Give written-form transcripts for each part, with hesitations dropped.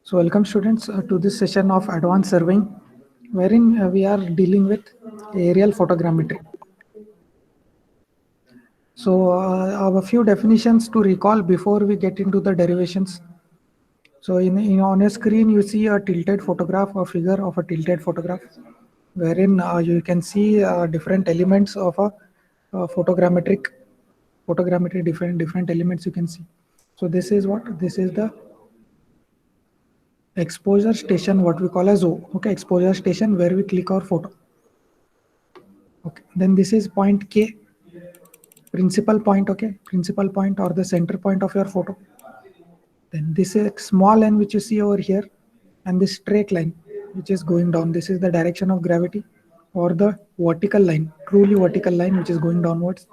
So welcome students to this session of advanced surveying, wherein we are dealing with aerial photogrammetry. So I have a few definitions to recall before we get into the derivations. So on a screen you see a tilted photograph, a figure of a tilted photograph, wherein you can see different elements of a photogrammetry different elements you can see. So this is what this is the exposure station, what we call as O. Okay, exposure station where we click our photo. Okay, then this is point K, principal point. Okay, principal point or the center point of your photo. Then this is small n which you see over here, and this straight line which is going down. This is the direction of gravity, or the vertical line, truly vertical line which is going downwards.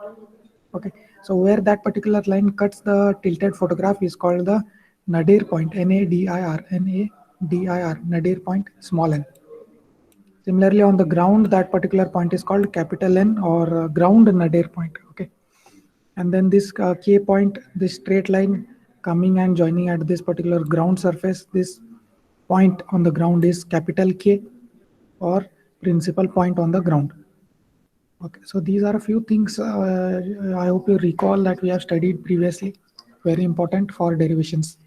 Okay, so where that particular line cuts the tilted photograph is called the nadir point, Nadir, nadir point, small n. Similarly, on the ground, that particular point is called capital N, or ground nadir point. Okay, and then this K point, this straight line coming and joining at this particular ground surface, this point on the ground is capital K, or principal point on the ground. Okay, so these are a few things I hope you recall that we have studied previously, very important for derivations.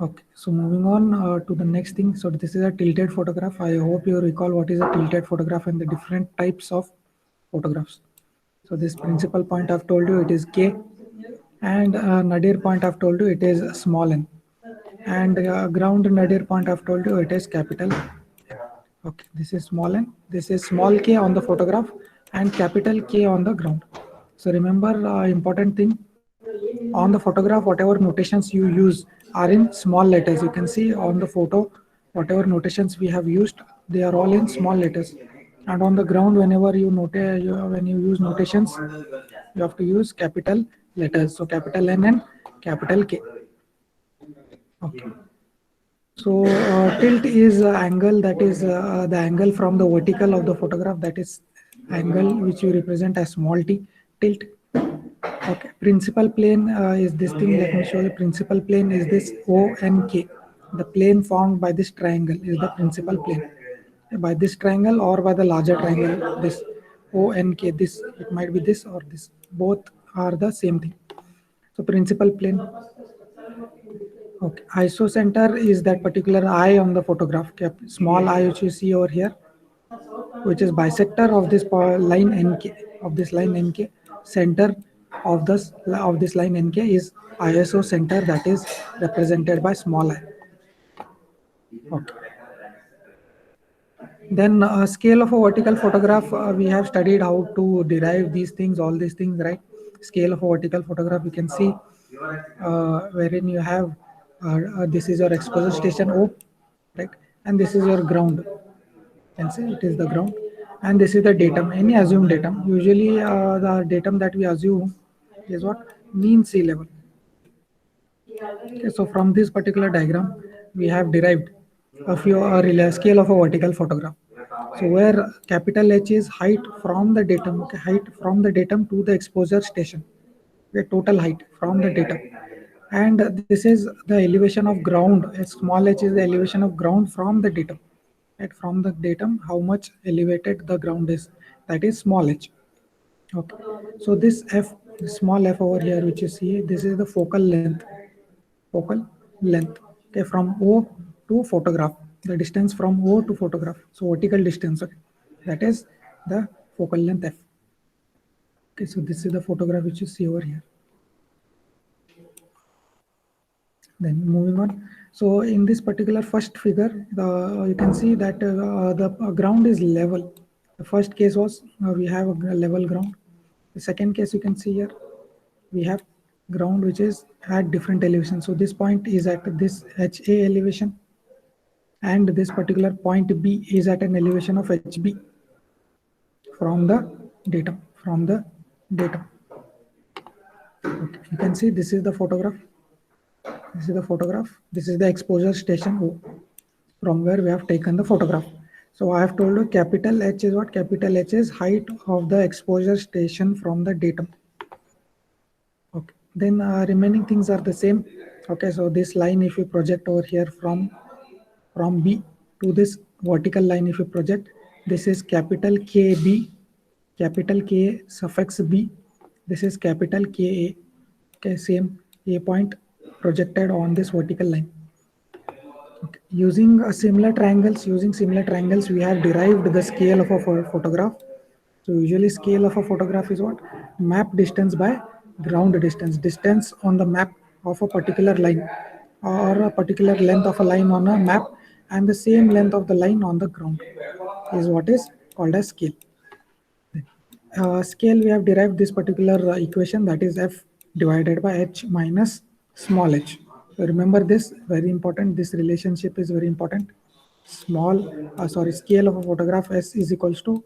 Okay, so moving on to the next thing. So this is a tilted photograph. I hope you recall what is a tilted photograph and the different types of photographs. So this principal point I've told you it is K, and nadir point I've told you it is small n, and ground nadir point I've told you it is capital. Okay, this is small n, this is small k on the photograph, and capital K on the ground. So remember, important thing, on the photograph, whatever notations you use are in small letters. You can see on the photo, whatever notations we have used, they are all in small letters. And on the ground, whenever when you use notations, you have to use capital letters. So capital N and capital K. Okay. So tilt is angle, that is the angle from the vertical of the photograph, that is angle which you represent as small t, tilt. Okay, principal plane is this thing. Let me show you. Principal plane is this O and K. The plane formed by this triangle is the principal plane. By this triangle or by the larger triangle, this O and K, this, it might be this or this. Both are the same thing. So principal plane. Okay, isocenter is that particular eye on the photograph. Small eye which you see over here, which is bisector of this line NK, of this line NK. Center of this line NK is ISO center, that is represented by small I. Okay. Then scale of a vertical photograph, we have studied how to derive these things, all these things, right? Scale of a vertical photograph, you can see wherein you have this is your exposure station O, right? And this is your ground. Can see it is the ground, and this is the datum, any assumed datum. Usually the datum that we assume is what, mean sea level. Okay, so from this particular diagram we have derived a few scale of a vertical photograph. So where capital H is height from the datum, okay, height from the datum to the exposure station, the total height from the datum. And this is the elevation of ground. Small h is the elevation of ground from the datum. Right, from the datum, how much elevated the ground is, that is small h. Okay, so this f, small f over here which you see, this is the focal length. Focal length. Okay, from O to photograph, the distance from O to photograph. So vertical distance. Okay, that is the focal length f. Okay, so this is the photograph which you see over here. Then moving on. So in this particular first figure, you can see that the ground is level. The first case was we have a level ground. The second case you can see here, we have ground which is at different elevation. So this point is at this HA elevation, and this particular point B is at an elevation of HB from the datum. Okay. You can see this is the photograph. This is the photograph. This is the exposure station O, from where we have taken the photograph. So I have told you capital H is what? Capital H is height of the exposure station from the datum. Okay. Then remaining things are the same. Okay, so this line, if you project over here from B to this vertical line, if you project, this is capital KB, capital K suffix B, this is capital KA. Okay, same A point projected on this vertical line. Okay. Using similar triangles, we have derived the scale of a photograph. So usually scale of a photograph is what? Map distance by ground distance. Distance on the map of a particular line, or a particular length of a line on a map, and the same length of the line on the ground is what is called as scale. Scale, we have derived this particular equation, that is f divided by h minus small h. So remember this, very important, this relationship is very important. Scale of a photograph s is equals to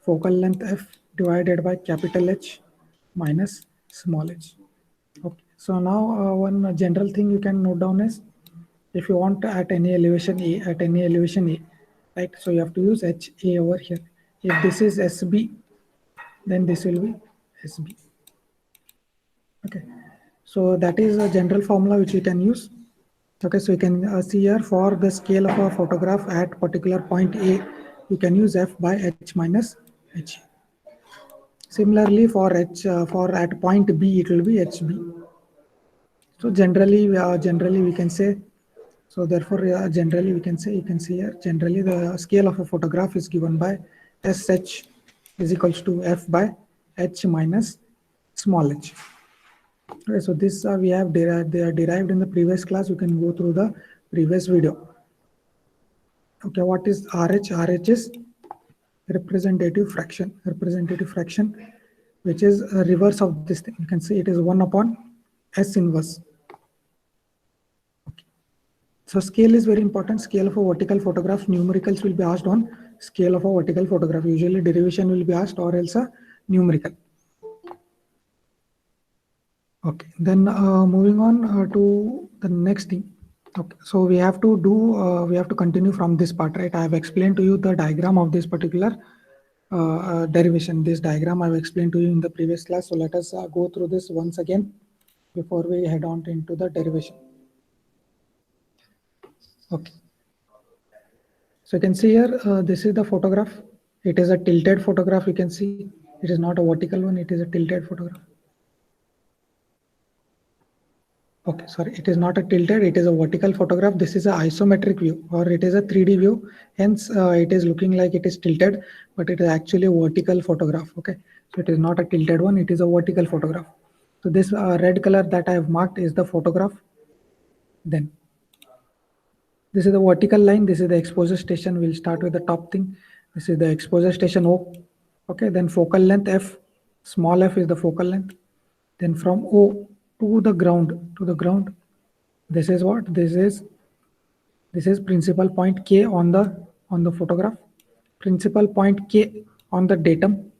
focal length f divided by capital H minus small h. Okay, so now one general thing you can note down is, if you want at any elevation a, right, so you have to use ha over here. If this is sb, then this will be SB. Okay, so that is a general formula which we can use. Okay, so you can see here, for the scale of a photograph at particular point A, you can use f by h minus h. Similarly, for at point B, it will be hb. So generally we can say, so therefore generally we can say, you can see here, generally the scale of a photograph is given by sh is equals to f by h minus small h. Okay, so this we have derived in the previous class. You can go through the previous video. Okay, what is RH? RH is representative fraction, which is a reverse of this thing. You can see it is 1 upon S inverse. Okay. So scale is very important. Scale of a vertical photograph, numericals will be asked on scale of a vertical photograph. Usually derivation will be asked, or else a numerical. Okay, then moving on to the next thing. Okay, so we have to continue from this part, right? I have explained to you the diagram of this particular derivation. This diagram I've explained to you in the previous class. So let us go through this once again before we head on into the derivation. Okay. So you can see here, this is the photograph. It is a tilted photograph. You can see it is not a vertical one. It is a tilted photograph. Okay, sorry, it is not a tilted, it is a vertical photograph. This is an isometric view, or it is a 3D view. Hence, it is looking like it is tilted, but it is actually a vertical photograph. Okay, so it is not a tilted one, it is a vertical photograph. So this red color that I have marked is the photograph. Then this is the vertical line. This is the exposure station. We'll start with the top thing. This is the exposure station O. Okay, then focal length F. Small f is the focal length. Then from O to the ground, this is what? This is principal point K on the photograph. Principal point K on the datum.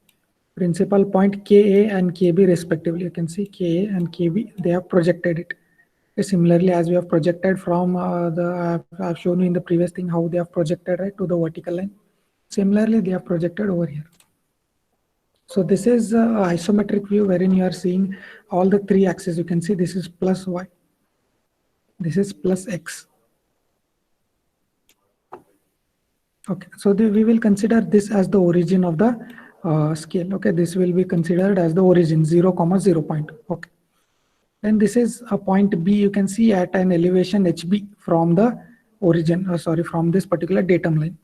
Principal point KA and KB respectively. You can see KA and KB. They have projected it. Similarly, as we have projected from I've shown you in the previous thing how they have projected, right, to the vertical line. Similarly, they have projected over here. So this is isometric view wherein you are seeing all the three axes. You can see this is plus y, this is plus x. Okay, so we will consider this as the origin of the scale. Okay, this will be considered as the origin, 0, 0 point. Okay. Then this is a point B. You can see at an elevation HB from the origin, from this particular datum line.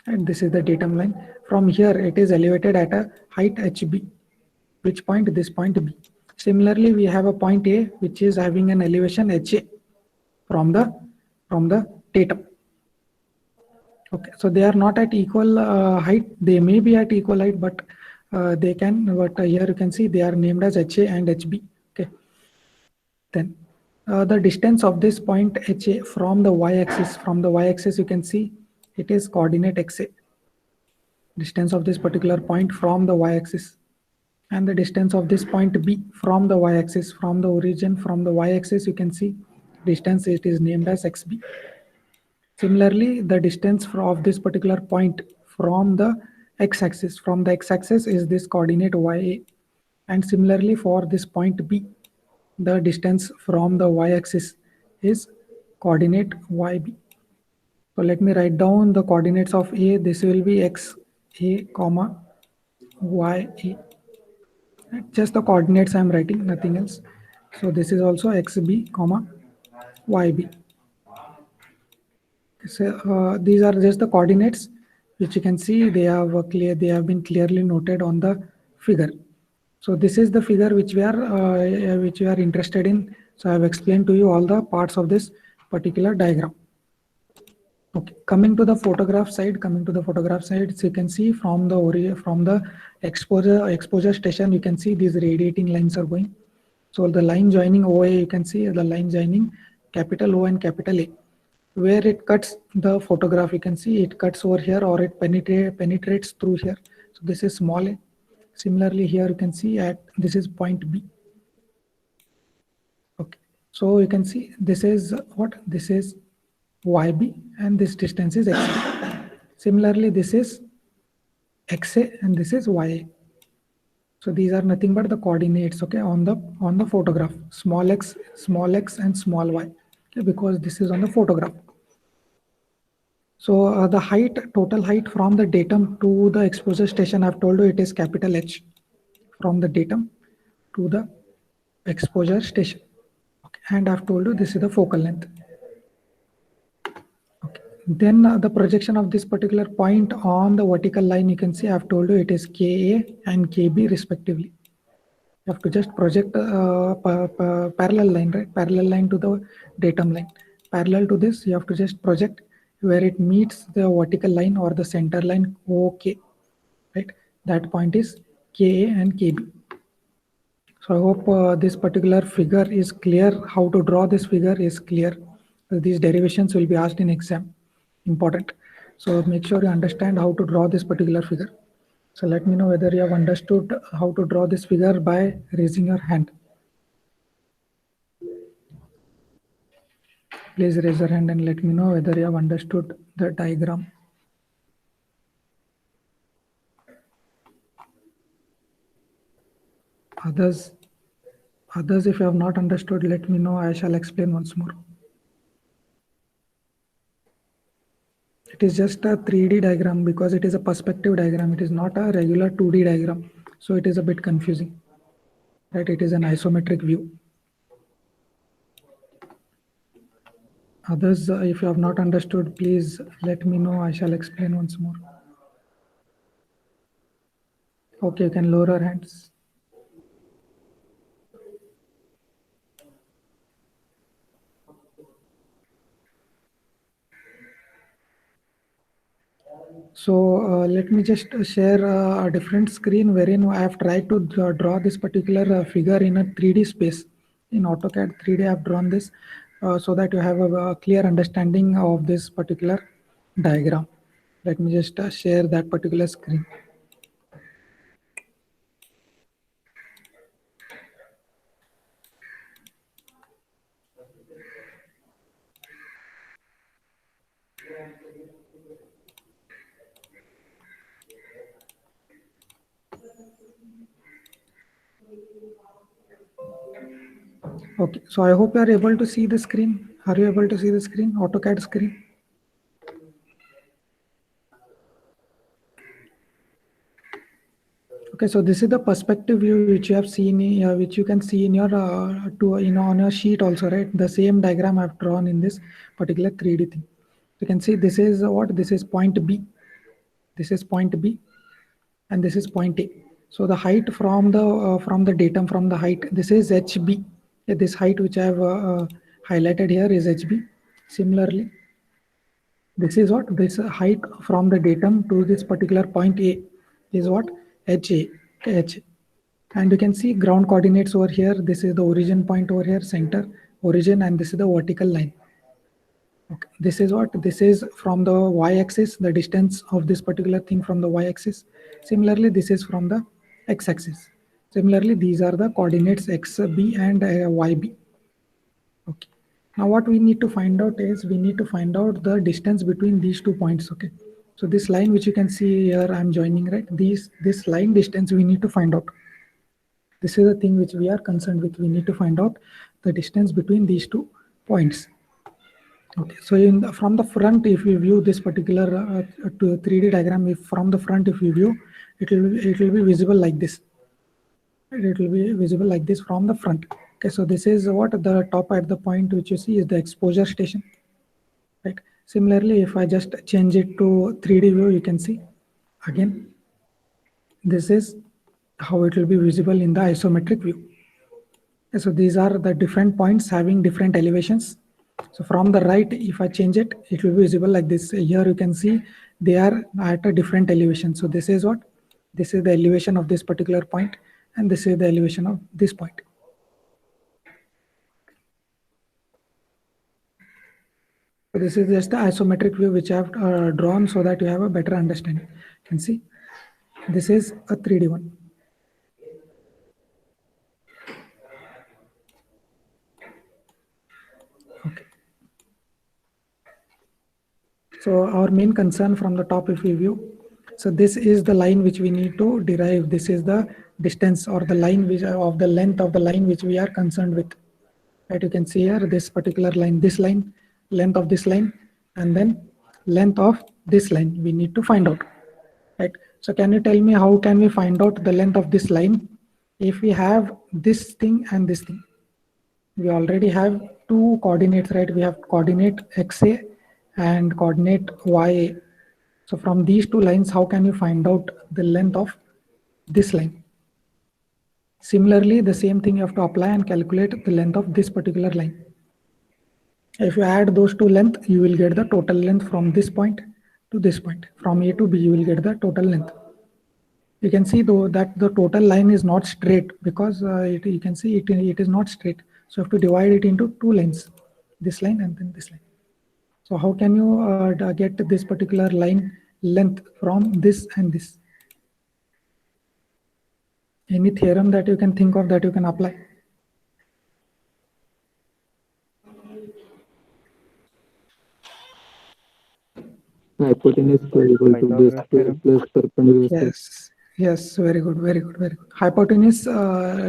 And this is the datum line. From here, it is elevated at a height HB. Which point? This point B. Similarly, we have a point A, which is having an elevation HA from the datum. Okay, so they are not at equal height. They may be at equal height, but they can. But here you can see they are named as HA and HB. Okay. Then the distance of this point HA from the y-axis, you can see it is coordinate XA. Distance of this particular point from the y-axis, and the distance of this point B from the y-axis, from the origin from the y-axis, you can see distance, it is named as XB. Similarly, the distance of this particular point from the x-axis, is this coordinate YA. And similarly for this point B, the distance from the y-axis is coordinate YB. So let me write down the coordinates of A. This will be X A comma Y A. Just the coordinates I am writing, nothing else. So this is also XB comma YB. So these are just the coordinates which you can see they have been clearly noted on the figure. So this is the figure which we are interested in. So I have explained to you all the parts of this particular diagram. Okay, coming to the photograph side, so you can see from the exposure station, you can see these radiating lines are going. So the line joining OA, you can see the line joining capital O and capital A. Where it cuts the photograph, you can see it cuts over here or it penetrates through here. So this is small a. Similarly, here you can see at this is point B. Okay, so you can see this is what this is YB and this distance is XB. Similarly, this is XA and this is YA. So these are nothing but the coordinates, okay, on the photograph, small x and small y, okay, because this is on the photograph. So the total height from the datum to the exposure station, I've told you it is capital H from the datum to the exposure station. Okay. And I've told you this is the focal length. Okay. Then the projection of this particular point on the vertical line, you can see I've told you it is KA and KB respectively. You have to just project parallel line, right? Parallel line to the datum line. Parallel to this, you have to just project where it meets the vertical line or the center line OK, right? That point is KA and KB. So I hope this particular figure is clear. How to draw this figure is clear. These derivations will be asked in exam. Important. So make sure you understand how to draw this particular figure. So let me know whether you have understood how to draw this figure by raising your hand. Please raise your hand and let me know whether you have understood the diagram. Others, if you have not understood, let me know. I shall explain once more. It is just a 3D diagram because it is a perspective diagram. It is not a regular 2D diagram. So it is a bit confusing, right? It is an isometric view. Others, if you have not understood, please let me know. I shall explain once more. Okay, you can lower your hands. So let me just share a different screen wherein I have tried to draw this particular figure in a 3D space. In AutoCAD 3D, I have drawn this so that you have a clear understanding of this particular diagram. Let me just share that particular screen. Okay, so I hope you are able to see the screen. Are you able to see the screen, AutoCAD screen? Okay, so this is the perspective view which you have seen, which you can see in your on your sheet also, right? The same diagram I've drawn in this particular 3D thing. You can see this is what this is point B. This is point B, and this is point A. So the height from the datum from the height, this is HB. Yeah, this height which I have highlighted here is HB. Similarly, this is what this height from the datum to this particular point A is what HA. Okay, HA. And you can see ground coordinates over here. This is the origin point over here, center, origin, and this is the vertical line. Okay. This is what this is from the y-axis, the distance of this particular thing from the y-axis. Similarly, this is from the x-axis. Similarly, these are the coordinates xb and yb. Okay. Now what we need to find out is we need to find out the distance between these 2 points. Okay. So this line which you can see here, I'm joining, right? This line distance we need to find out. This is the thing which we are concerned with. We need to find out the distance between these 2 points. Okay, so from the front, if you view this particular 3D diagram, if from the front, if you view, it will be visible like this. It will be visible like this from the front. Okay, so this is what the top at the point which you see is the exposure station. Right. Similarly, if I just change it to 3D view, you can see again. This is how it will be visible in the isometric view. So these are the different points having different elevations. So from the right, if I change it, it will be visible like this. Here you can see they are at a different elevation. So this is what? This is the elevation of this particular point, and this is the elevation of this point. So this is just the isometric view which I have drawn so that you have a better understanding. You can see this is a 3D one. Okay. So our main concern from the top, if we view, so this is the line which we need to derive. This is the distance or the line which of the length of the line which we are concerned with. Right, you can see here this particular line, this line, length of this line, and then length of this line we need to find out. Right. So can you tell me how can we find out the length of this line if we have this thing and this thing? We already have two coordinates, right? We have coordinate XA and coordinate YA. So from these two lines, how can you find out the length of this line? Similarly, the same thing you have to apply and calculate the length of this particular line. If you add those two lengths, you will get the total length from this point to this point. From A to B, you will get the total length. You can see though that the total line is not straight because you can see it is not straight. So you have to divide it into two lines, this line and then this line. So how can you get this particular line length from this and this? Any theorem that you can think of that you can apply? Hypotenuse equal to this plus perpendicular. Yes, very good, very good, very good. Hypotenuse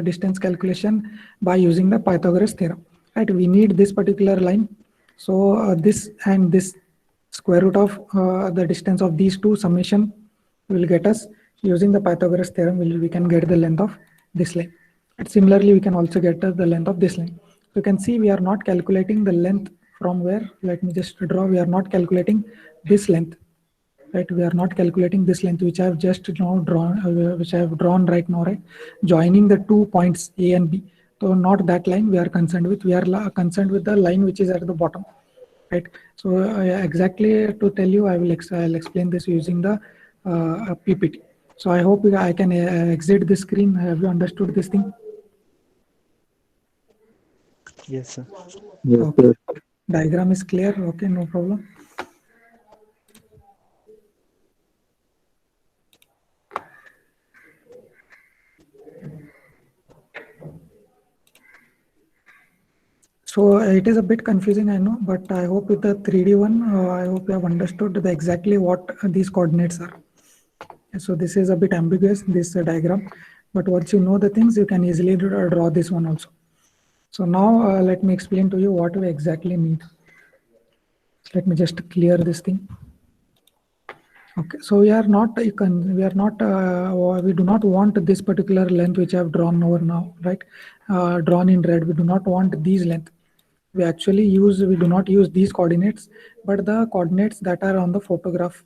distance calculation by using the Pythagoras theorem. Right, we need this particular line. So this and this square root of the distance of these two summation will get us using the Pythagoras theorem. We can get the length of this line. And similarly, we can also get the length of this line. So you can see we are not calculating the length from where. Let me just draw. We are not calculating this length. Right, we are not calculating this length which I have just now drawn, which I have drawn right now, right? Joining the 2 points A and B. So not that line we are concerned with. We are concerned with the line which is at the bottom, right? So exactly to tell you, I'll explain this using the PPT. So I hope I can exit the screen. Have you understood this thing? Yes, sir. Yes, okay. sir. Diagram is clear. Okay, no problem. So it is a bit confusing, I know, but I hope with the 3D one, I hope you have understood exactly what these coordinates are. So this is a bit ambiguous, this diagram, but once you know the things, you can easily draw this one also. So now let me explain to you what we exactly need. Let me just clear this thing. Okay, so we do not want this particular length which I have drawn over now, right? Drawn in red. We do not want these length. We do not use these coordinates, but the coordinates that are on the photograph,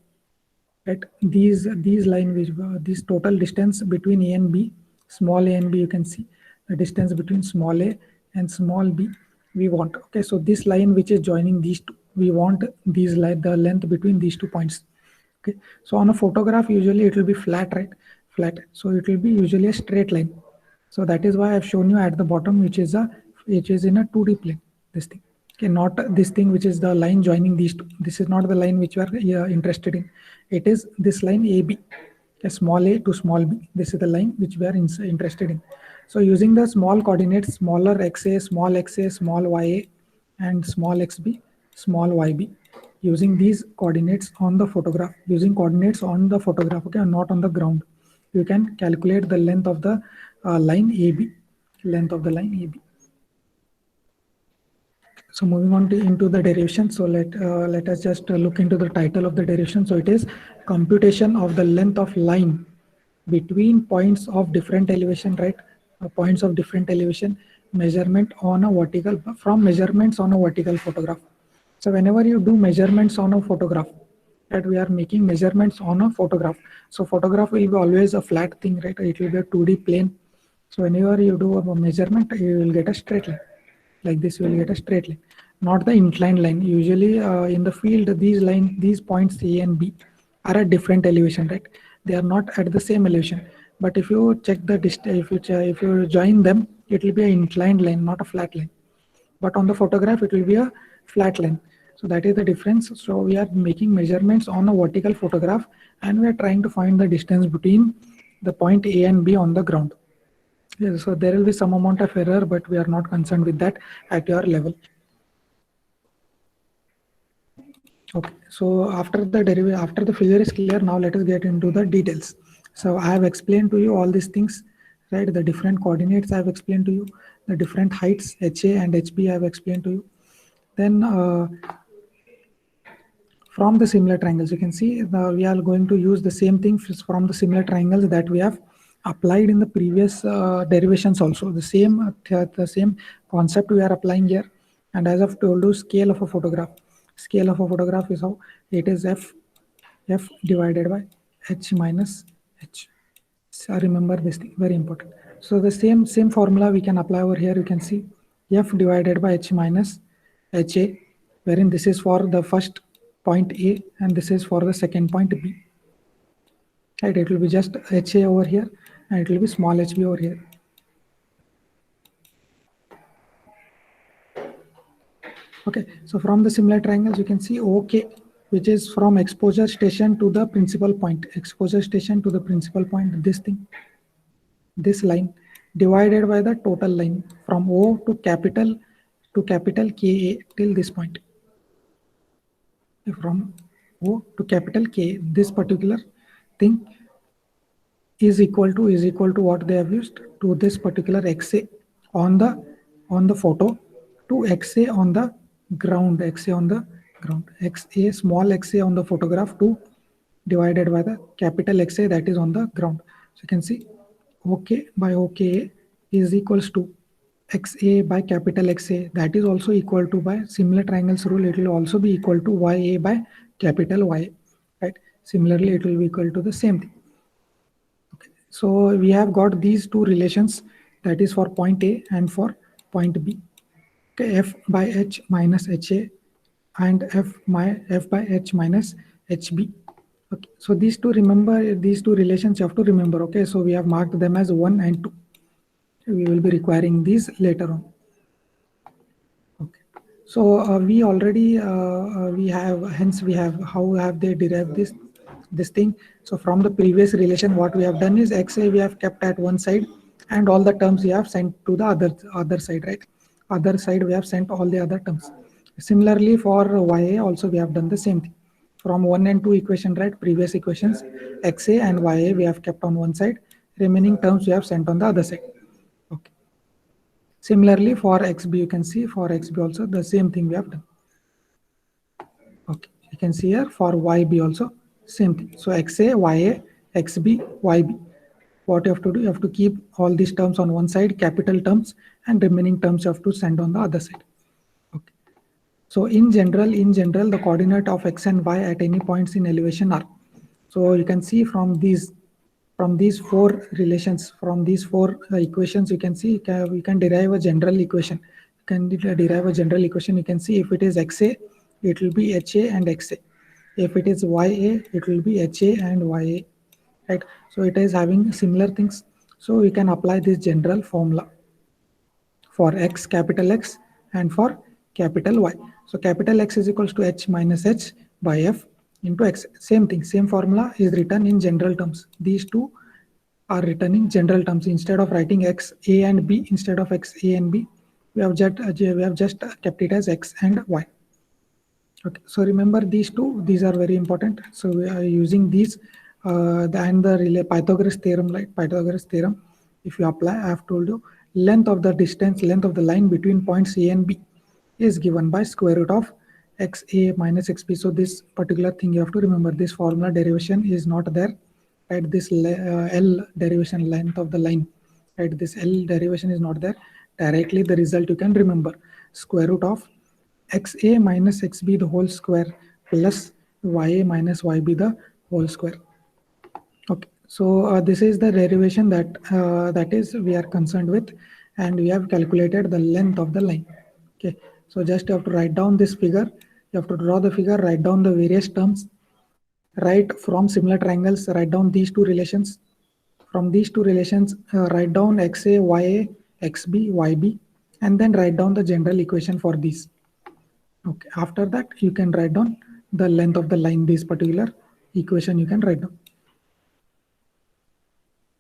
right? These line which this total distance between A and B, small a and B, you can see the distance between small a and small b we want. Okay, so this line which is joining these two, we want these the length between these 2 points. Okay, so on a photograph usually it will be flat, right? Flat, so it will be usually a straight line. So that is why I've shown you at the bottom, which is in a 2D plane, this thing. Okay, not this thing which is the line joining these two. This is not the line which we are interested in. It is this line AB, okay, small a to small b. This is the line which we are interested in. So using the small coordinates, smaller xa, small ya, and small xb, small yb, using these coordinates on the photograph, okay, not on the ground, you can calculate the length of the line AB, length of the line AB. So moving on into the derivation. So let us just look into the title of the derivation. So it is computation of the length of line between points of different elevation, right? Points of different elevation, measurement on a vertical, from measurements on a vertical photograph. So whenever you do measurements on a photograph, that we are making measurements on a photograph. So photograph will be always a flat thing, right? It will be a 2D plane. So whenever you do a measurement, you will get a straight line. Like this, you will get a straight line, not the inclined line. Usually in the field, these points A and B are at different elevation, right? They are not at the same elevation. But if you check the distance, if you join them, it will be an inclined line, not a flat line. But on the photograph, it will be a flat line. So that is the difference. So we are making measurements on a vertical photograph, and we are trying to find the distance between the point A and B on the ground. Yeah, so there will be some amount of error, but we are not concerned with that at your level. Okay, so after the figure is clear, now let us get into the details. So I have explained to you all these things, right? The different coordinates I have explained to you, the different heights HA and HB I have explained to you. Then from the similar triangles, you can see we are going to use the same thing from the similar triangles that we have applied in the previous derivations also. The same concept we are applying here. And as I've told you, scale of a photograph. Scale of a photograph is how it is f divided by h minus h. So remember this thing, very important. So the same formula we can apply over here. You can see f divided by h minus ha, wherein this is for the first point A and this is for the second point B. Right, it will be just HA over here and it will be small hb over here. Okay, so from the similar triangles, you can see OK, which is from exposure station to the principal point. Exposure station to the principal point, this thing, this line, divided by the total line from O to capital KA till this point. From O to capital K, this particular thing is equal to what they have used, to this particular XA on the photo to XA on the ground, XA small XA on the photograph to divided by the capital XA that is on the ground. So you can see OK by OKA is equals to XA by capital XA, that is also equal to, by similar triangles rule, it will also be equal to YA by capital YA, right? Similarly, it will be equal to the same thing. Okay. So we have got these two relations, that is for point A and for point B. Okay, F by H minus HA and F by H minus HB. Okay, so these two relations you have to remember. Okay, so we have marked them as 1 and 2. We will be requiring these later on. Okay, so we already we have how have they derived this thing. So from the previous relation, what we have done is XA we have kept at one side and all the terms we have sent to the other side, right? Other side we have sent all the other terms. Similarly for YA also we have done the same thing. From 1 and 2 equation, right? Previous equations, XA and YA we have kept on one side. Remaining terms we have sent on the other side. Okay. Similarly for XB, you can see for XB also the same thing we have done. Okay. You can see here for YB also same thing. So XA, YA, XB, YB. What you have to do, you have to keep all these terms on one side, capital terms, and remaining terms you have to send on the other side. Okay. So in general, the coordinate of X and Y at any points in elevation are. So you can see from these four relations, from these four equations, you can see we can derive a general equation. You can derive a general equation. You can see if it is XA, it will be HA and XA. If it is YA, it will be HA and YA. Right? So it is having similar things. So we can apply this general formula for X, capital X, and for capital Y. So capital X is equals to H minus H by F into X. Same thing, same formula is written in general terms. These two are written in general terms. Instead of writing X, A and B, instead of X, A and B, we have just kept it as X and Y. Okay, so remember these two, these are very important. So we are using these the Pythagoras theorem, like Pythagoras theorem. If you apply, I have told you, length of the line between points A and B is given by square root of xa minus xb. So this particular thing you have to remember, this formula derivation is not there, right? This L derivation, length of the line, right? This L derivation is not there. Directly the result you can remember, square root of xa minus xb the whole square plus ya minus yb the whole square. Okay, so this is the derivation that is we are concerned with, and we have calculated the length of the line. Okay, so just you have to write down this figure. You have to draw the figure, write down the various terms, write from similar triangles, write down these two relations. From these two relations, write down xa, ya, xb, yb, and then write down the general equation for these. Okay, after that you can write down the length of the line. This particular equation you can write down.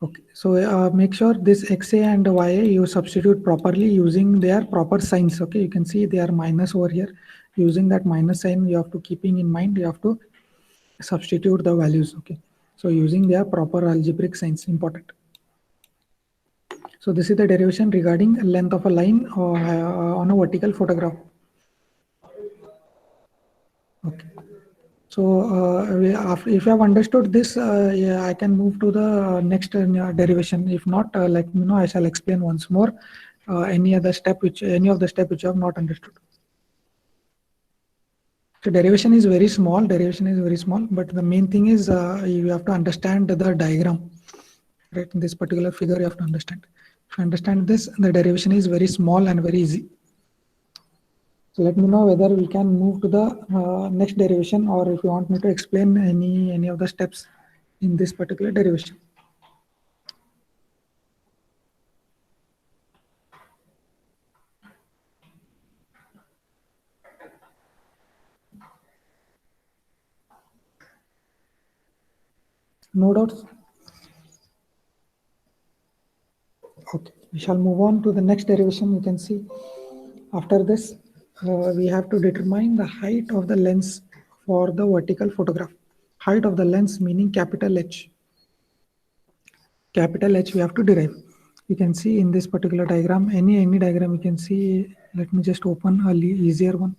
Okay, so make sure this xa and ya you substitute properly using their proper signs. Okay, you can see they are minus over here. Using that minus sign, you have to keeping in mind, you have to substitute the values. Okay, so using their proper algebraic signs, important. So this is the derivation regarding length of a line on a vertical photograph. Okay. So if you have understood this, yeah, I can move to the next derivation. If not, let me know. I shall explain once more any of the step which you have not understood. So derivation is very small. But the main thing is you have to understand the diagram. Right, in this particular figure, you have to understand. If you understand this, the derivation is very small and very easy. So let me know whether we can move to the next derivation, or if you want me to explain any of the steps in this particular derivation. No doubts? Okay, we shall move on to the next derivation. You can see after this, we have to determine the height of the lens for the vertical photograph. Height of the lens meaning capital H. Capital H we have to derive. You can see in this particular diagram, any diagram you can see. Let me just open a easier one.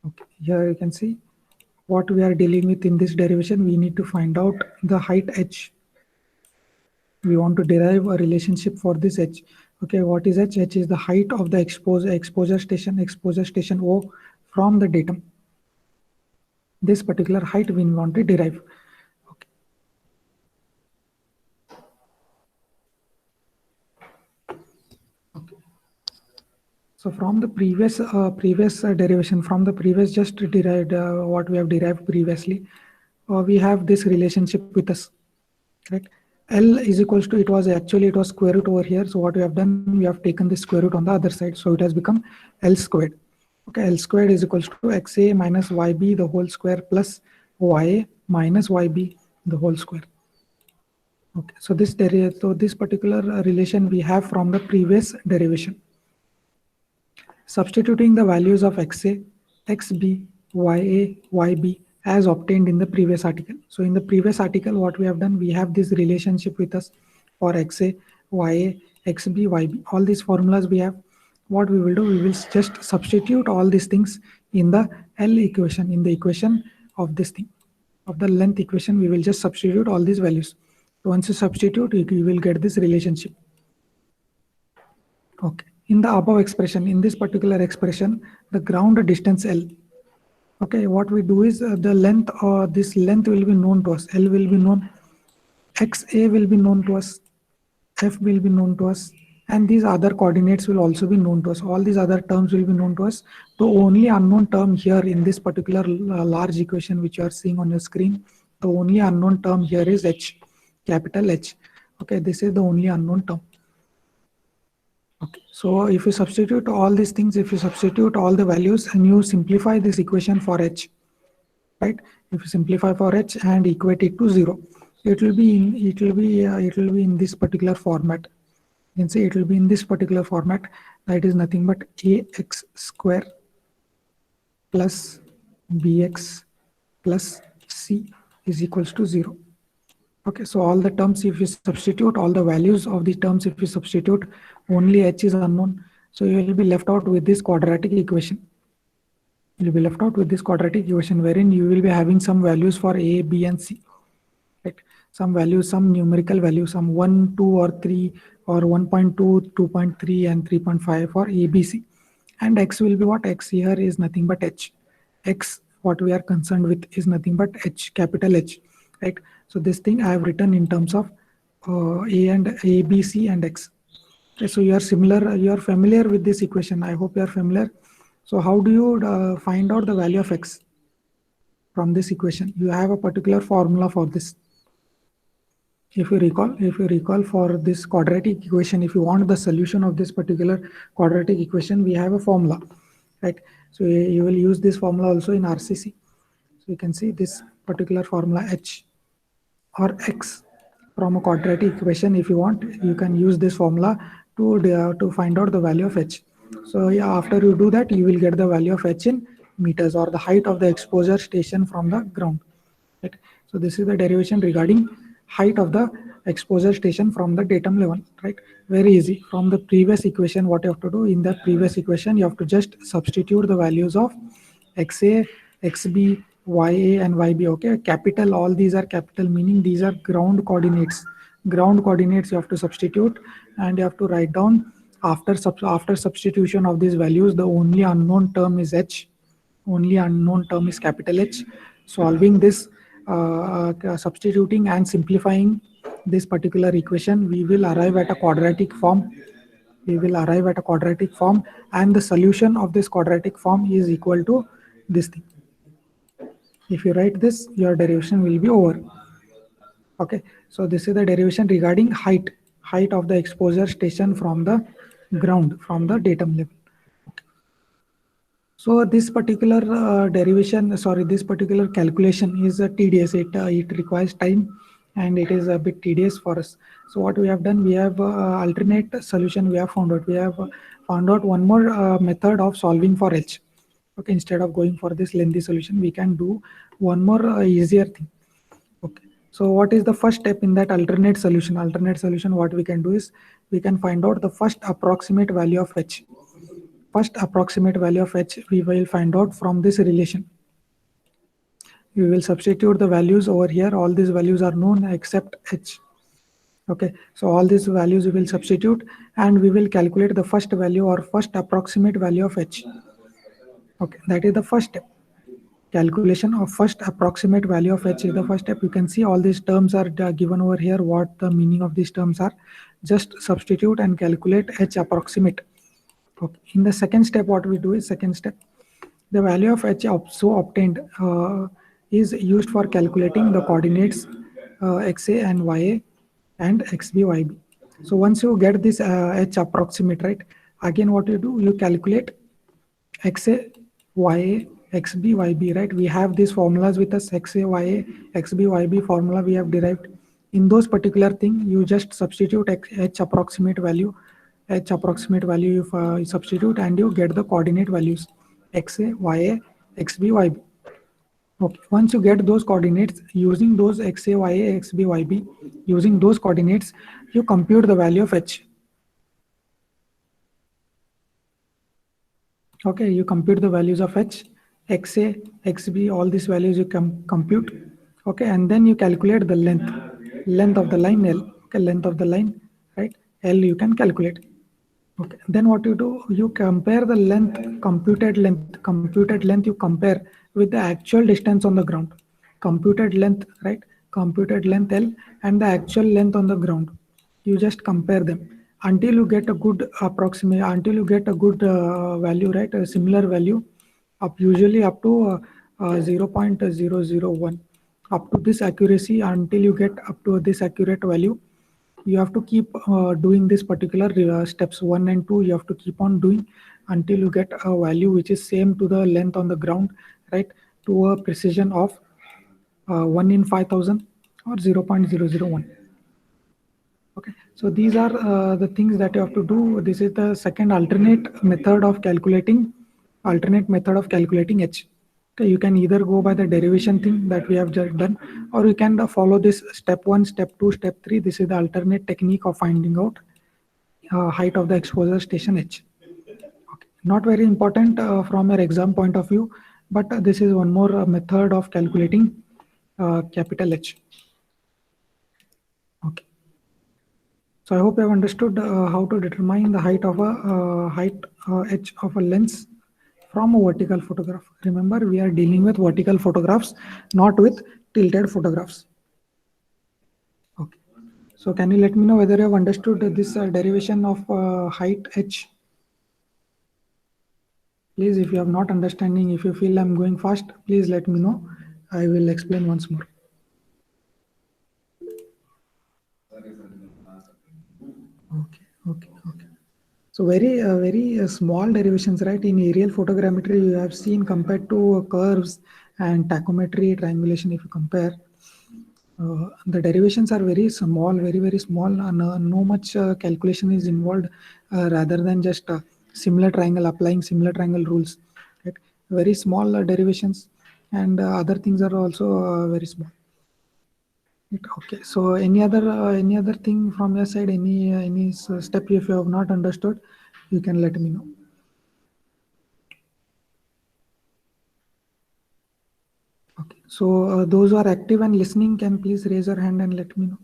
Okay, here you can see what we are dealing with in this derivation. We need to find out the height H. We want to derive a relationship for this H. Okay, what is H? H is the height of the exposure station O from the datum. This particular height we want to derive. Okay. Okay. So from the previous derivation, from the previous just derived what we have derived previously, we have this relationship with us, right? L is equals to, it was square root over here. So what we have done, we have taken the square root on the other side. So it has become L squared. Okay, L squared is equals to xa minus yb the whole square plus ya minus yb the whole square. Okay, so this particular relation we have from the previous derivation. Substituting the values of xa, xb, ya, yb as obtained in the previous article. So in the previous article, what we have done, we have this relationship with us for xa, ya, xb, yb. All these formulas we have. What we will do, we will just substitute all these things in the L equation, in the equation of this thing, of the length equation. We will just substitute all these values. So once you substitute, you will get this relationship. Okay. In the above expression, in this particular expression, the ground distance L. Okay, what we do is the length, or this length will be known to us. L will be known, xa will be known to us, f will be known to us, and these other coordinates will also be known to us. All these other terms will be known to us. The only unknown term here in this particular large equation which you are seeing on your screen, the only unknown term here is H, capital H. Okay, this is the only unknown term. Okay, so if you substitute all these things, if you substitute all the values and you simplify this equation for H, right? If you simplify for H and equate it to 0, it will be in this particular format. You can say it will be in this particular format. That is nothing but ax square plus bx plus c is equals to 0. Okay, so all the terms, if you substitute all the values of the terms, if you substitute, only H is unknown, So you will be left out with this quadratic equation. You'll be left out with this quadratic equation wherein you will be having some values for A, B, and C. Right? Some values, some numerical values, some 1, 2, or 3, or 1.2, 2.3, and 3.5 for A, B, C. And X will be what? X here is nothing but H. X, what we are concerned with, is nothing but H, capital H. Right? So this thing I have written in terms of A, B, C, and X. Okay, so you are familiar with this equation. I hope you are familiar. So how do you find out the value of X from this equation? You have a particular formula for this. If you recall for this quadratic equation, if you want the solution of this particular quadratic equation, we have a formula, right? So you will use this formula also in RCC. So you can see this particular formula H or X from a quadratic equation. If you want, you can use this formula to find out the value of H. So yeah, after you do that, you will get the value of H in meters, or the height of the exposure station from the ground. Right? So this is the derivation regarding height of the exposure station from the datum level. Right? Very easy. From the previous equation, what you have to do, in the previous equation, you have to just substitute the values of XA, XB, YA, and YB. Okay, capital, all these are capital, meaning these are ground coordinates. Ground coordinates you have to substitute, and you have to write down after substitution of these values, the only unknown term is H. Only unknown term is capital H. Solving this, substituting and simplifying this particular equation, we will arrive at a quadratic form. And the solution of this quadratic form is equal to this thing. If you write this, your derivation will be over. Okay, so this is the derivation regarding height of the exposure station from the ground, from the datum level. So this particular this particular calculation is tedious. It requires time, and it is a bit tedious for us. So what we have done, we have alternate solution. We have found out. We have found out one more method of solving for H. Okay, instead of going for this lengthy solution, we can do one more easier thing. Okay. So what is the first step in that alternate solution? Alternate solution, what we can do is we can find out the first approximate value of H. First approximate value of H we will find out from this relation. We will substitute the values over here. All these values are known except H. Okay, so all these values we will substitute, and we will calculate the first value or first approximate value of H. Okay, that is the first step. Calculation of first approximate value of H is the first step. You can see all these terms are given over here. What the meaning of these terms are, just substitute and calculate H approximate. Okay. In the second step, what we do is the value of H so obtained is used for calculating the coordinates XA and YA and XB, YB. So once you get this H approximate, right, again what you do, you calculate XA, YA, XB, YB, right? We have these formulas with us, XA, YA, XB, YB formula we have derived. In those particular thing, you just substitute H approximate value you substitute, and you get the coordinate values XA, YA, XB, YB. Okay, once you get those coordinates, using those XA, YA, XB, YB, using those coordinates, you compute the value of H. Okay, you compute the values of H, XA, XB, all these values you compute. Okay, and then you calculate the length of the line L. Okay, length of the line, right? L you can calculate. Okay, then what you do, you compare the computed length you compare with the actual distance on the ground. Computed length, right? Computed length L and the actual length on the ground. You just compare them until you get a good value, right? A similar value, usually up to 0.001. Up to this accuracy, until you get up to this accurate value, you have to keep doing this particular steps 1 and 2. You have to keep on doing until you get a value which is same to the length on the ground, right, to a precision of 1 in 5000 or 0.001. Okay, so these are the things that you have to do. This is the second alternate method of calculating H. Okay, you can either go by the derivation thing that we have just done, or you can follow this step 1, step 2, step 3. This is the alternate technique of finding out height of the exposure station H. Not very important from your exam point of view, but this is one more method of calculating capital H. Okay. So I hope you have understood how to determine the height of a H of a lens from a vertical photograph. Remember, we are dealing with vertical photographs, not with tilted photographs. Okay. So can you let me know whether you have understood this derivation of height H? Please, if you are not understanding, if you feel I'm going fast, please let me know. I will explain once more. Okay. So very small derivations, right? In aerial photogrammetry, you have seen compared to curves and tachometry, triangulation, if you compare, the derivations are very small, very small, and no much calculation is involved rather than just similar triangle, applying similar triangle rules. Right? Very small derivations, and other things are also very small. Okay, so any other thing from your side, any step if you have not understood, you can let me know. Okay, so those who are active and listening can please raise your hand and let me know.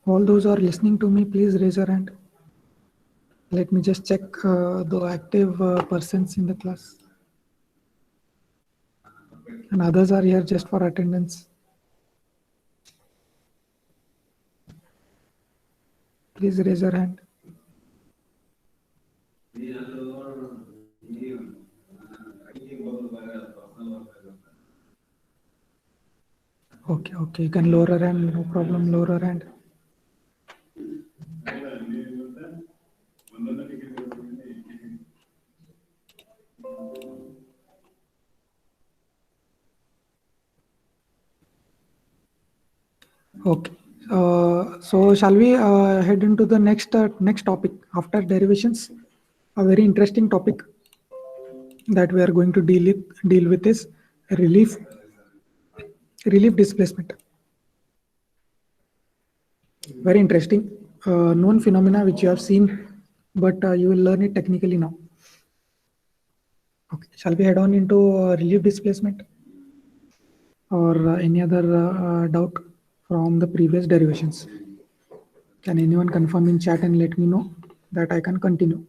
All those who are listening to me, please raise your hand. Let me just check the active persons in the class. And others are here just for attendance. Please raise your hand. Okay, you can lower your hand, no problem, lower your hand. Okay, so shall we head into the next topic after derivations? A very interesting topic that we are going to deal with is relief displacement. Very interesting, known phenomena which you have seen, but you will learn it technically now. Okay, shall we head on into relief displacement, or any other doubt from the previous derivations? Can anyone confirm in chat and let me know that I can continue?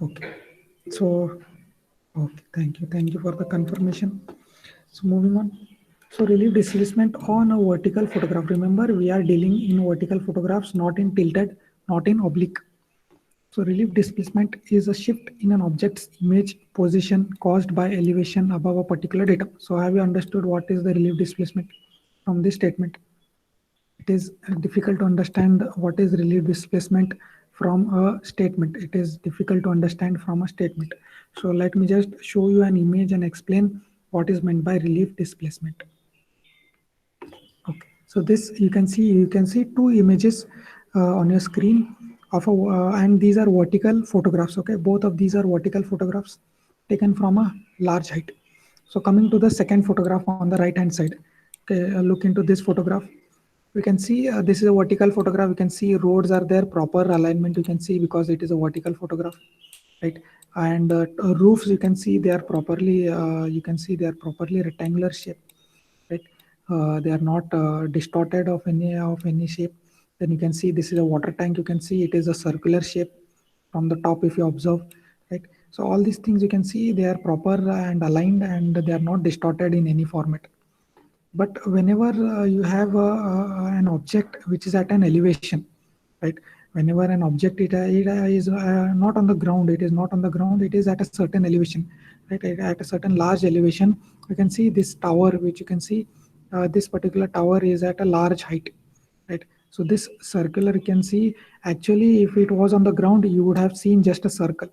Okay, so okay, thank you for the confirmation. So moving on. So relief displacement on a vertical photograph. Remember, we are dealing in vertical photographs, not in tilted, not in oblique. So relief displacement is a shift in an object's image position caused by elevation above a particular datum. So have you understood what is the relief displacement from this statement? It is difficult to understand what is relief displacement from a statement. It is difficult to understand from a statement. So let me just show you an image and explain what is meant by relief displacement. Okay, so this you can see two images on your screen of a and these are vertical photographs. Okay, both of these are vertical photographs taken from a large height. So coming to the second photograph on the right hand side, okay, look into this photograph. We can see this is a vertical photograph. You can see roads are there, proper alignment you can see because it is a vertical photograph, right? And roofs you can see they are properly rectangular shape, right? They are not distorted of any shape. Then you can see this is a water tank. You can see it is a circular shape from the top if you observe, right? So all these things you can see they are proper and aligned and they are not distorted in any format. But whenever you have an object which is at an elevation, right? Whenever an object it is not on the ground, it is not on the ground, it is at a certain elevation, right? At a certain large elevation, you can see this tower, which you can see this particular tower is at a large height, right? So this circular, you can see, actually if it was on the ground you would have seen just a circle,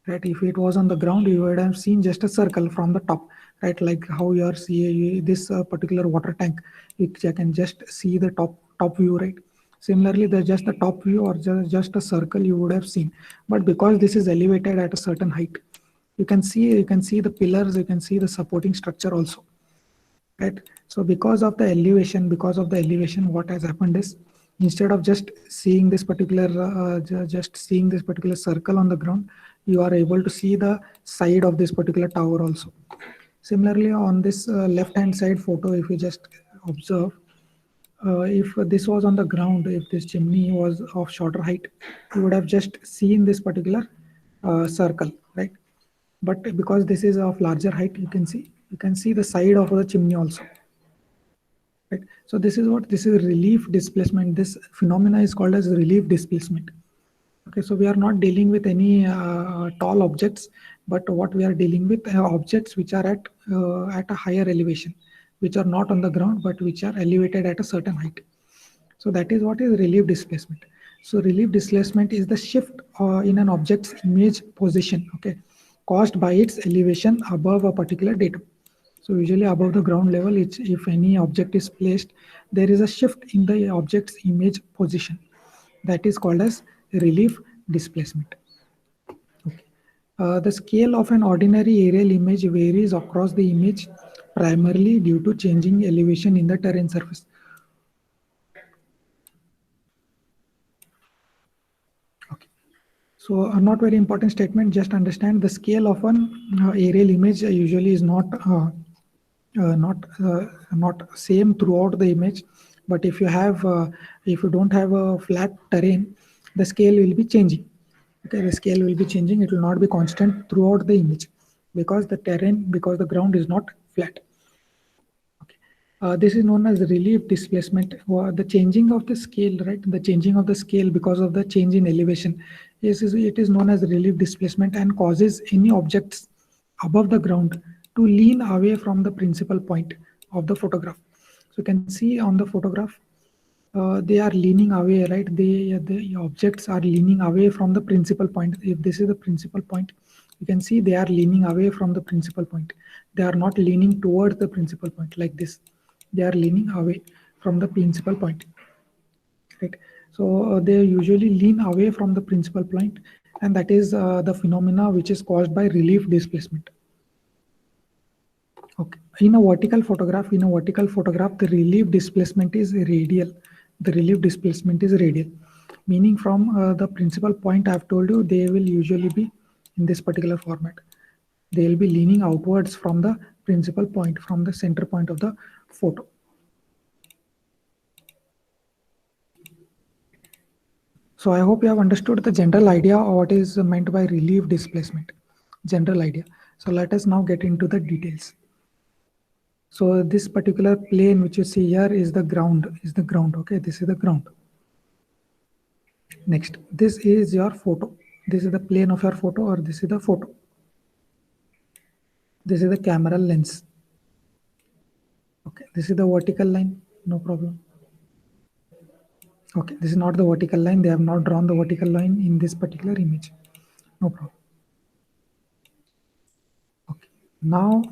right? If it was on the ground you would have seen just a circle from the top, right? Like how you are see this particular water tank, you can just see the top view, right? Similarly, there's just the top view or just a circle you would have seen, but because this is elevated at a certain height, you can see the pillars, you can see the supporting structure also, right? So because of the elevation, what has happened is, instead of just seeing this particular just seeing this particular circle on the ground, you are able to see the side of this particular tower also. Similarly, on this left hand side photo, if you just observe, if this was on the ground, if this chimney was of shorter height, you would have just seen this particular circle, right? But because this is of larger height, you can see the side of the chimney also, right? So this is relief displacement. This phenomena is called as relief displacement. Okay, so we are not dealing with any tall objects, but what we are dealing with objects which are at a higher elevation, which are not on the ground but which are elevated at a certain height. So that is what is relief displacement. So relief displacement is the shift in an object's image position, okay, caused by its elevation above a particular datum. So usually above the ground level, if any object is placed, there is a shift in the object's image position. That is called as relief displacement. Okay. The scale of an ordinary aerial image varies across the image primarily due to changing elevation in the terrain surface. Okay. So a not very important statement, just understand the scale of an aerial image usually is not same throughout the image, but if you don't have a flat terrain, the scale will be changing. Okay, the scale will be changing, it will not be constant throughout the image, because the ground is not flat. Okay. This is known as relief displacement, or the changing of the scale, right? The changing of the scale because of the change in elevation. It is known as relief displacement and causes any objects above the ground to lean away from the principal point of the photograph. So you can see on the photograph, they are leaning away, right? The objects are leaning away from the principal point. If this is the principal point, you can see they are leaning away from the principal point. They are not leaning towards the principal point like this. They are leaning away from the principal point, right? So they usually lean away from the principal point, and that is the phenomena which is caused by relief displacement. Okay. In a vertical photograph, the relief displacement is radial. The relief displacement is radial, meaning from the principal point I've told you, they will usually be in this particular format. They will be leaning outwards from the principal point, from the center point of the photo. So I hope you have understood the general idea of what is meant by relief displacement. General idea. So let us now get into the details. So this particular plane which you see here is the ground, okay? This is the ground. Next, this is your photo. This is the plane of your photo, or this is the photo. This is the camera lens. Okay, this is the vertical line, no problem. Okay, this is not the vertical line. They have not drawn the vertical line in this particular image. No problem. Okay, now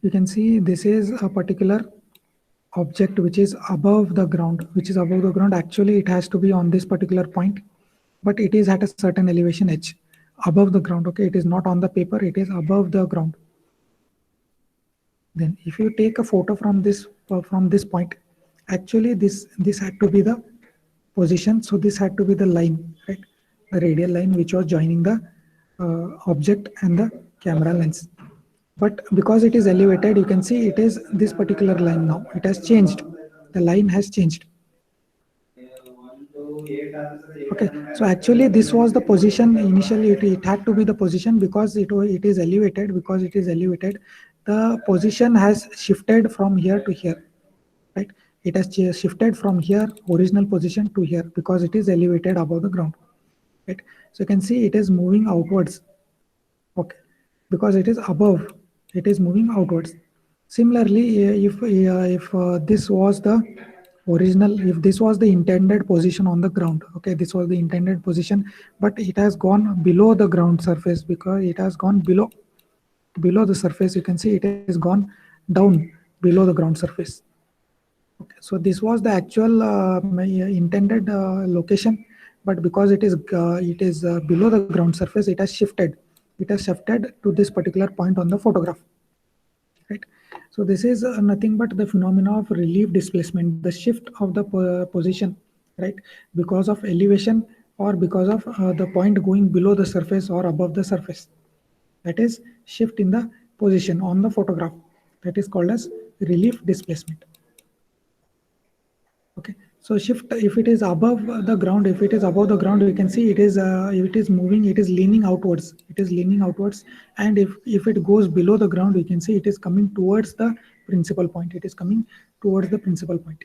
you can see this is a particular object which is above the ground, Actually, it has to be on this particular point, but it is at a certain elevation h above the ground. Okay, it is not on the paper, it is above the ground. Then if you take a photo from this point, actually this had to be the position. So this had to be the line, right? The radial line which was joining the object and the camera lens. But because it is elevated, you can see it is this particular line now. It has changed. The line has changed. Okay, so actually this was the position initially. It had to be the position because it is elevated. Because it is elevated, the position has shifted from here to here, right? It has shifted from here, original position, to here because it is elevated above the ground, right? So you can see it is moving outwards. Okay, because it is above, it is moving outwards. Similarly, if this was the original, if this was the intended position on the ground, okay, this was the intended position, but it has gone below the ground surface because it has gone below. below the surface, you can see it has gone down below the ground surface. Okay, so this was the actual intended location, but because it is below the ground surface, it has shifted. It has shifted to this particular point on the photograph. Right. So this is nothing but the phenomena of relief displacement, the shift of the position, right, because of elevation or because of the point going below the surface or above the surface. That is shift in the position on the photograph. That is called as relief displacement. Okay, so shift, if it is above the ground, if it is above the ground, you can see it is moving, it is leaning outwards, it is leaning outwards. And if it goes below the ground, you can see it is coming towards the principal point, it is coming towards the principal point.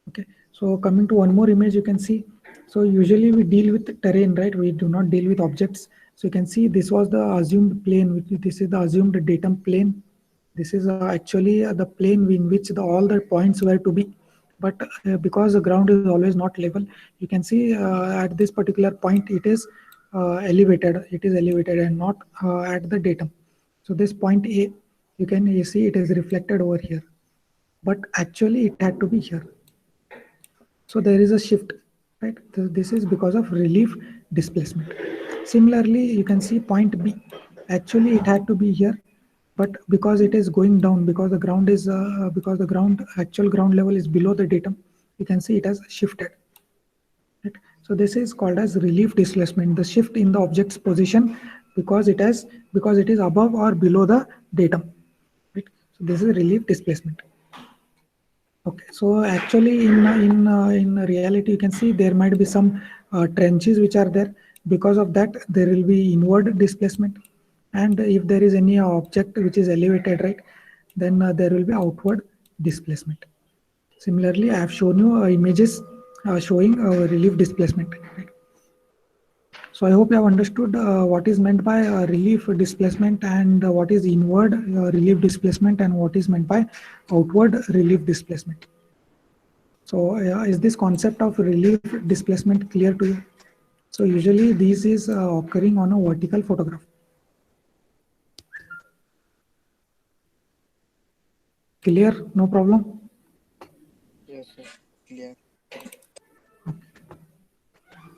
Okay, so coming to one more image, you can see, so usually we deal with terrain, right? We do not deal with objects. So you can see this was the assumed plane, this is the assumed datum plane. This is actually the plane in which all the points were to be. But because the ground is always not level, you can see at this particular point it is elevated. It is elevated and not at the datum. So this point A, you see it is reflected over here, but actually it had to be here. So there is a shift, right? This is because of relief displacement. Similarly, you can see point B. Actually, it had to be here, but because it is going down, because the ground actual ground level is below the datum, you can see it has shifted. Right? So this is called as relief displacement, the shift in the object's position because it is above or below the datum. Right? So this is relief displacement. Okay, so actually in reality, you can see there might be some trenches which are there. Because of that, there will be inward displacement, and if there is any object which is elevated, right, then there will be outward displacement. Similarly, I have shown you images showing relief displacement. Right? So I hope you have understood what is meant by relief displacement and what is inward relief displacement and what is meant by outward relief displacement. So is this concept of relief displacement clear to you? So usually this is occurring on a vertical photograph. Clear? No problem? Yes, sir. Clear.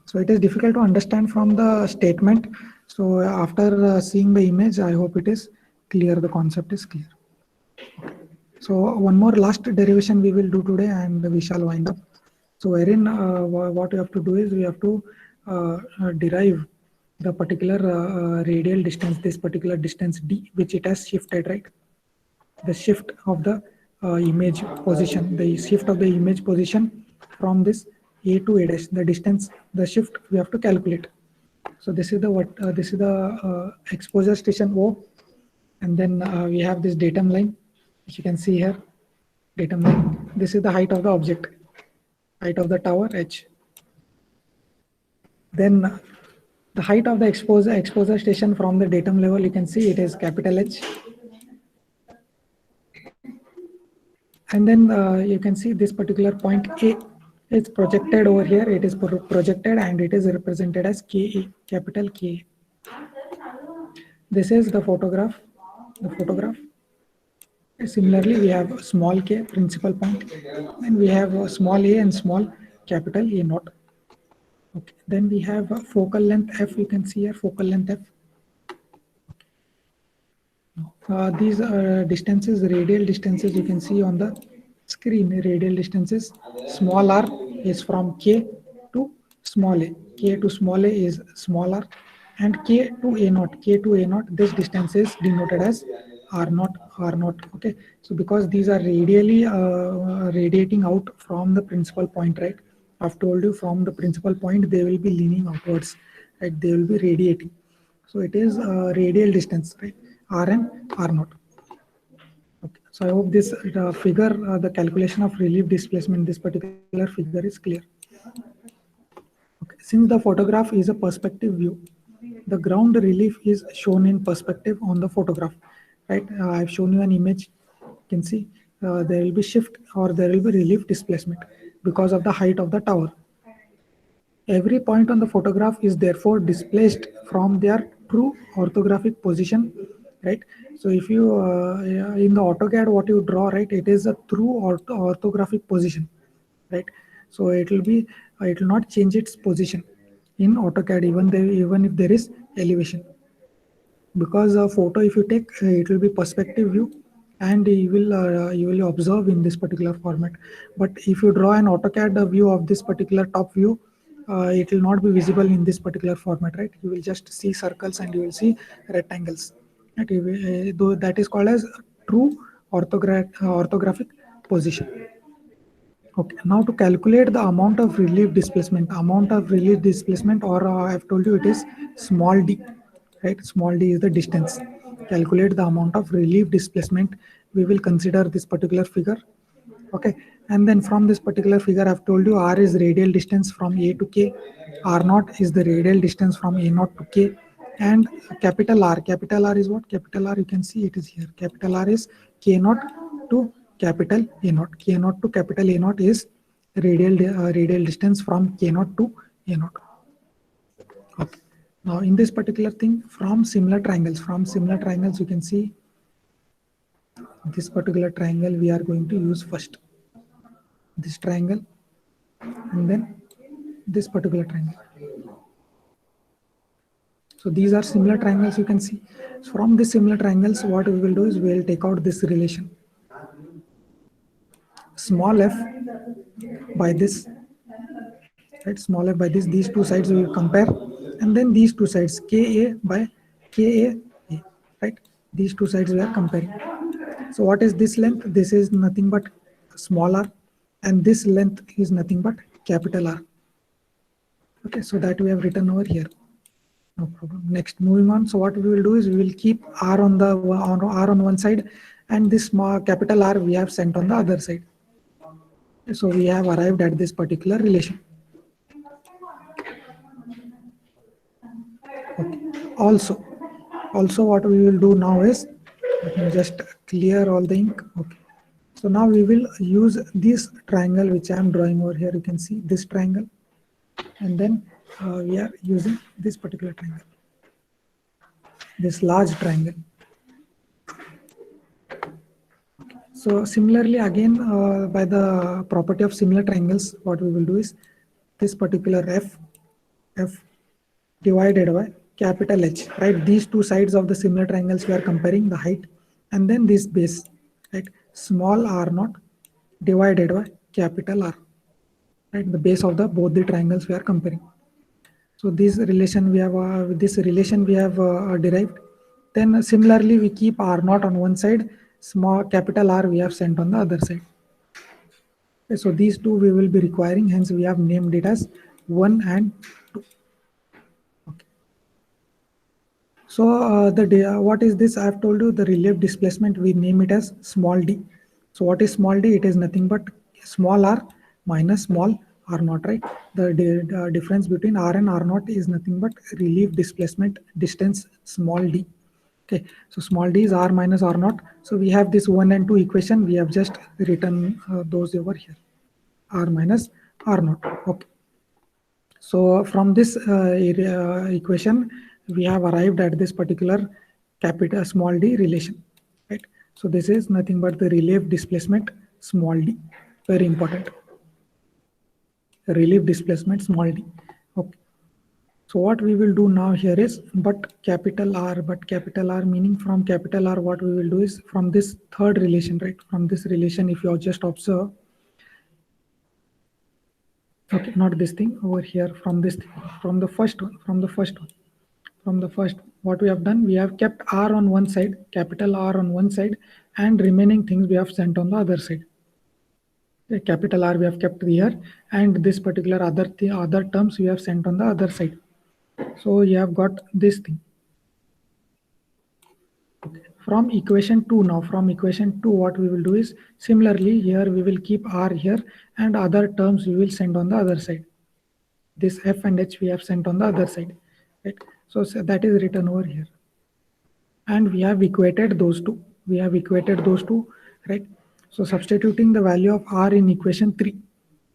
So it is difficult to understand from the statement. So after seeing the image, I hope it is clear. The concept is clear. So one more last derivation we will do today and we shall wind up. So wherein what we have to do is we have to derive the particular radial distance, this particular distance D, which it has shifted, right? The shift of the image position, the shift of the image position from this A to A dash, the distance, the shift we have to calculate. So this is the exposure station O, and then we have this datum line, which you can see here, datum line. This is the height of the object, height of the tower H. Then the height of the exposure station from the datum level, you can see it is capital H. And then you can see this particular point A is projected over here. It is projected and it is represented as KA, capital K. This is the photograph. Similarly, we have small k, principal point, and we have small a and small capital A naught. Okay. Then we have focal length F. You can see here focal length F. These distances, radial distances, you can see on the screen. Radial distances, small r is from K to small a. K to small a is small r, and K to a naught. K to a naught. This distance is denoted as r naught. R naught. Okay. So because these are radially radiating out from the principal point, right? I've told you from the principal point they will be leaning outwards, right? They will be radiating. So it is radial distance, right? R and R naught. Okay. So I hope this figure, the calculation of relief displacement, this particular figure is clear. Okay. Since the photograph is a perspective view, the ground relief is shown in perspective on the photograph, right? I've shown you an image. You can see there will be shift or there will be relief displacement because of the height of the tower. Every point on the photograph is therefore displaced from their true orthographic position, right? So if you in the AutoCAD, what you draw, right, it is a true orthographic position, right? So it will be it will not change its position in AutoCAD even if there is elevation, because a photo if you take it will be perspective view, and you will observe in this particular format. But if you draw an AutoCAD view of this particular top view, it will not be visible in this particular format, right? You will just see circles and you will see rectangles, right? Though that is called as true orthographic position. Okay, now to calculate the amount of relief displacement, or I've told you it is small d, right? Small d is the distance. Calculate the amount of relief displacement. We will consider this particular figure. Okay, and then from this particular figure, I've told you r is radial distance from A to K, r naught is the radial distance from A naught to K, and capital R is what? Capital R, you can see it is here. Capital R is K naught to capital A naught. K naught to capital A naught is radial distance from K naught to A naught. Okay. Now in this particular thing, from similar triangles, you can see this particular triangle we are going to use first. This triangle, and then this particular triangle. So these are similar triangles, you can see. So from these similar triangles, what we will do is we will take out this relation. Small f by this, right? Small f by this, these two sides we will compare, and then these two sides, Ka by Ka, right? These two sides we are comparing. So what is this length? This is nothing but small r, and this length is nothing but capital R. Okay, so that we have written over here. No problem. Next, moving on. So what we will do is we will keep R on one side, and this small capital R we have sent on the other side. So we have arrived at this particular relation. Okay. Also what we will do now is, let me just clear all the ink. Okay. So now we will use this triangle which I am drawing over here. You can see this triangle, and then we are using this particular triangle, this large triangle. So similarly, again, by the property of similar triangles, what we will do is this particular f divided by capital H, right? These two sides of the similar triangles we are comparing, the height, and then this base, right? Small r naught divided by capital R, right? The base of the both the triangles we are comparing. So this relation we have derived. Then similarly, we keep r naught on one side, small capital R we have sent on the other side. Okay, so these two we will be requiring, hence we have named it as 1 and 2. Okay. So what is this? I have told you the relief displacement, we name it as small d. So what is small d? It is nothing but small r minus small r naught, right? The difference between r and r naught is nothing but relief displacement distance small d. Okay, so small d is r minus r naught. So we have this 1 and 2 equation. We have just written those over here, r minus r naught. Okay. So from this equation, we have arrived at this particular capital small d relation, right? So this is nothing but the relief displacement small d. Very important. Relief displacement small d. Okay. So what we will do now here is, but capital R meaning from capital R, what we will do is from this third relation, right? From this relation, if you just observe, okay, not this thing over here, from this thing, from the first one, what we have done, we have kept R on one side, capital R on one side, and remaining things we have sent on the other side. The capital R we have kept here, and this particular other terms we have sent on the other side. So you have got this thing. From equation 2 now, from equation 2, what we will do is, similarly here we will keep R here, and other terms we will send on the other side. This F and H we have sent on the other side, right? So that is written over here. And we have equated those two. Right? So substituting the value of R in equation 3,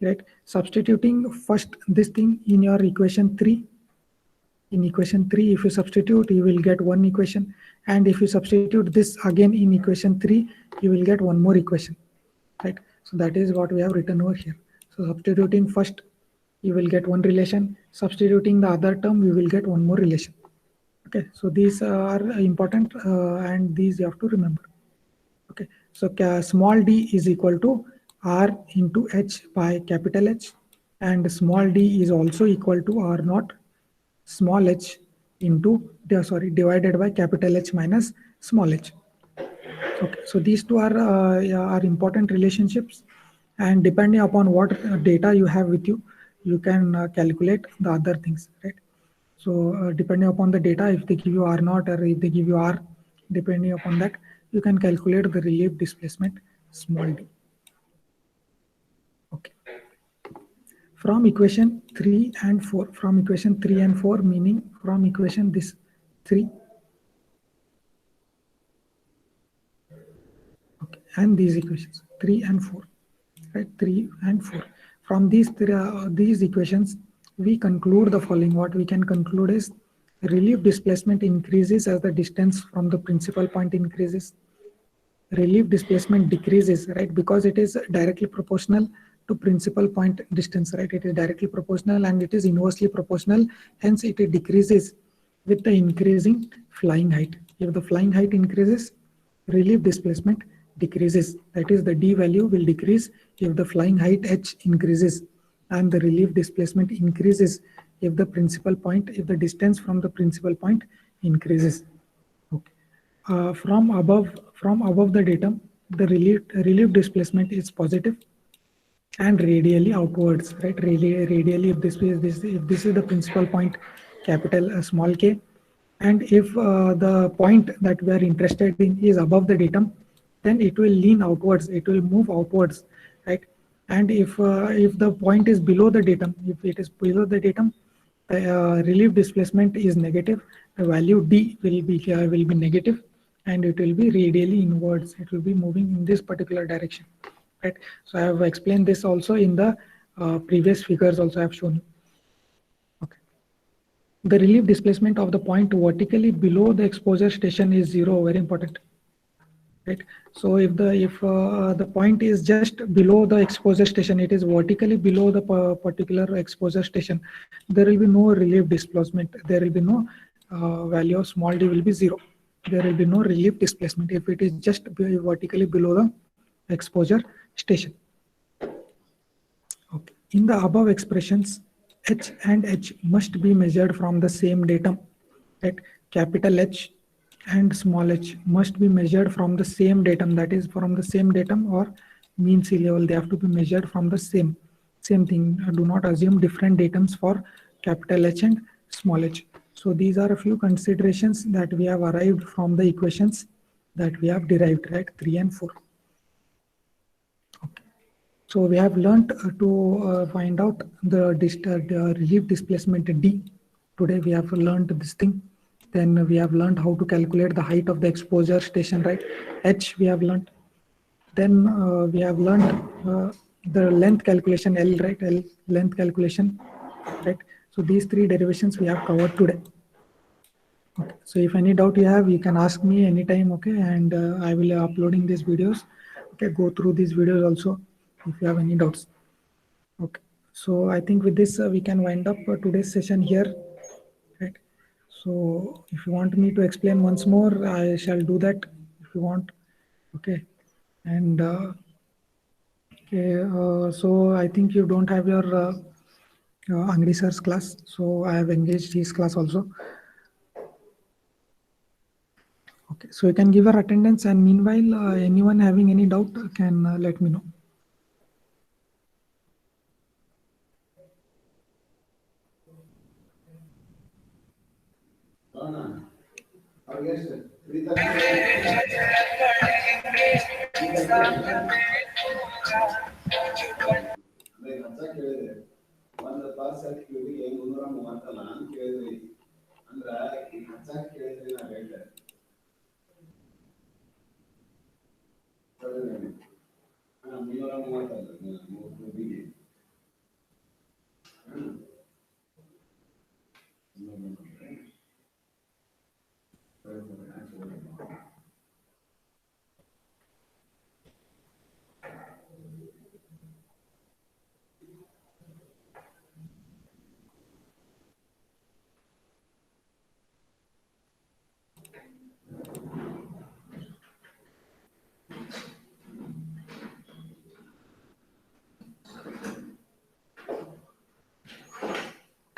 right? Substituting first this thing in your equation 3, In equation 3, if you substitute, you will get one equation. And if you substitute this again in equation 3, you will get one more equation, right? So that is what we have written over here. So substituting first, you will get one relation. Substituting the other term, you will get one more relation. Okay, so these are important and these you have to remember. Okay, so small d is equal to r into h by capital H, and small d is also equal to r naught small h into divided by capital H minus small h. Okay, so these two are important relationships, and depending upon what data you have with you, you can calculate the other things, right? So depending upon the data, if they give you R naught or if they give you R, depending upon that, you can calculate the relief displacement small d. Okay. From equation 3 and 4, from equation 3 and 4, meaning from equation this 3, okay, and these equations 3 and 4, right? 3 and 4. From these equations, we conclude the following. What we can conclude is relief displacement increases as the distance from the principal point increases. Relief displacement decreases, right? Because it is directly proportional to principal point distance, right? It is directly proportional and it is inversely proportional. Hence, it decreases with the increasing flying height. If the flying height increases, relief displacement decreases. That is, the d value will decrease if the flying height h increases, and the relief displacement increases if the distance from the principal point increases. Okay. From above the datum, the relief displacement is positive and radially outwards, right? Radially, if this is the principal point, capital small K, and if the point that we are interested in is above the datum, then it will lean outwards. It will move outwards, right? And if the point is below the datum, if it is below the datum, the relief displacement is negative. The value d will be negative, and it will be radially inwards. It will be moving in this particular direction, right? So I have explained this also in the previous figures. Also, I have shown you. Okay. The relief displacement of the point vertically below the exposure station is 0. Very important, right? So if the point is just below the exposure station, it is vertically below the particular exposure station, there will be no relief displacement. There will be no value of small d will be 0. There will be no relief displacement if it is just vertically below the exposure station. Okay. In the above expressions, h and h must be measured from the same datum, right? Capital H and small h must be measured from the same datum, that is from the same datum or mean sea level. They have to be measured from the same thing. Do not assume different datums for capital H and small h. So these are a few considerations that we have arrived from the equations that we have derived, right? 3 and 4. Okay. So we have learned to find out the relief displacement d. Today we have learned this thing. Then we have learned how to calculate the height of the exposure station, right? H we have learned. Then we have learned the length calculation, L, right? L length calculation, right? So these three derivations we have covered today. Okay. So if any doubt you have, you can ask me anytime, okay? And I will uploading these videos. Okay, go through these videos also if you have any doubts. Okay. So I think with this we can wind up today's session here, right? So if you want me to explain once more, I shall do that if you want. Okay. And okay, so I think you don't have your Angri sir's class, so I have engaged his class also. Okay, so you can give our attendance, and meanwhile, anyone having any doubt can let me know. ಒಂದು pass ಹಾಕಿದ್ವಿ ಏನು 130 ಅಲ್ಲ ಅಂತ ಕೇಳಿದ್ವಿ ಅಂದ್ರ ಈ ಹಚ್ಚಾಕ್ ಕೇಳಿದ್ರಿ ನಾ ಹೇಳ್ದೆ ಹಾ 330 ಅಲ್ಲ 3 ಬಿಗಿ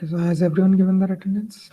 Okay, so has everyone given their attendance?